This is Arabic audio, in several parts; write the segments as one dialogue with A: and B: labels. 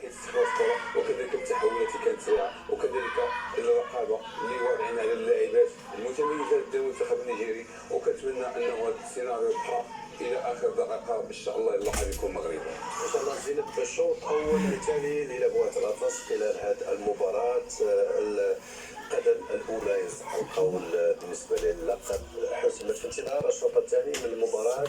A: استخلاص الكره وكذلك التحولات اللي كانت فيها وكذلك الرقابه اللي واضعين على اللاعبات المتميزات ديال المنتخب النيجيري. وكنتمنى انه هذا السيناريو يبقى الى اخر دقيقه ان شاء الله اللقب يكون مغربي.
B: ان شاء الله زينب بالشوط الاول التالي لنبوات العطس خلال هذه المباراه. القدم الاولى يصح القول بالنسبه للقب حسم في انتظار الشوط الثاني من المباراه.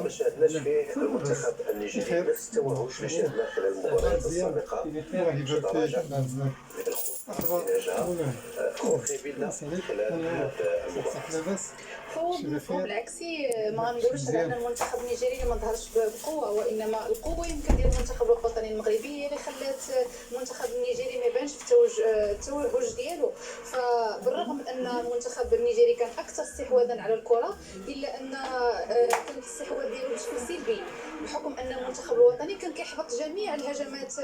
B: ما شاهدناش فيه المنتخب النيجيري نفس التوهج اللي شاهدناه خلال المباريات السابقه بشي درجه من الخوف خوفي بنا خلال هذه المباراه.
C: هو بالعكسي ما غنقولوش على ان المنتخب النيجيري ما ظهرش بقوه، وانما القوه يمكن ديال المنتخب الوطني المغربي هي اللي خلات المنتخب النيجيري ما يبانش في التوهج ديالو. فبالرغم من ان المنتخب النيجيري كان اكثر استحواذا على الكره، الا ان كان الاستحواذ ديالو بشكل سلبي بحكم ان المنتخب الوطني كان كيحبط جميع الهجمات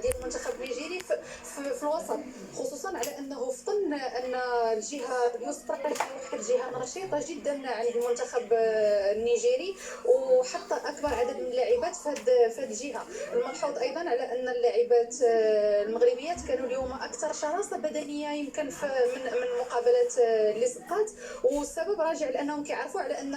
C: ديال المنتخب النيجيري في الوسط، خصوصا على انه فطن ان الجهه اليسرى هي واحد الجهه نشيطه جدا عند المنتخب النيجيري، وحتى اكبر عدد من اللاعبات في هذه الجهه. الملحوظ ايضا على ان اللاعبات المغربيات كانوا اليوم اكثر شراسه بدنيه يمكن من مقابلات اللي سبقات، والسبب راجع لانهم كيعرفوا على ان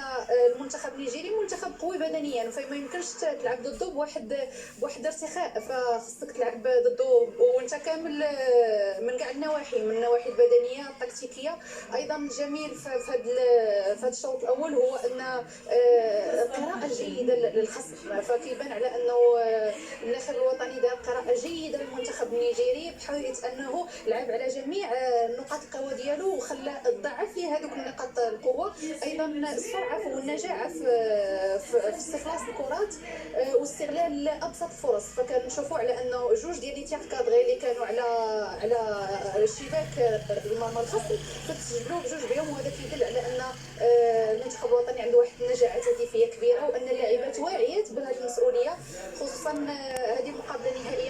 C: المنتخب النيجيري منتخب قوي بدنيا، فما يمكنش تلعب ضده بواحد ارتخاء، فخصك تلعب ضده وانت كامل من كاع النواحي، من النواحي البدنيه التكتيكيه. ايضا الجميل في هذا الشوط الاول هو ان قراءه جيده للخصم، فكيبان على انه الناخب الوطني دار قراءه جيده للمنتخب النيجيري، بحيث انه لعب على جميع نقاط القوه ديالو وخلى ضعف ليه هذوك النقاط القوه. ايضا السرعه والنجاعه في استخلاص الكرات واستغلال ابسط الفرص، فكنشوفوا على انه جوج ديال لي تيغ كادغي اللي كانوا على شباك المرمى الخصم فتسجلوا بجوج بهم، وهذا كيدل على ان المنتخب الوطني عنده واحد النجاعه هدفيه كبيره، وان اللاعبات واعيات بهذه المسؤوليه، خصوصا هذه مقابله نهائيه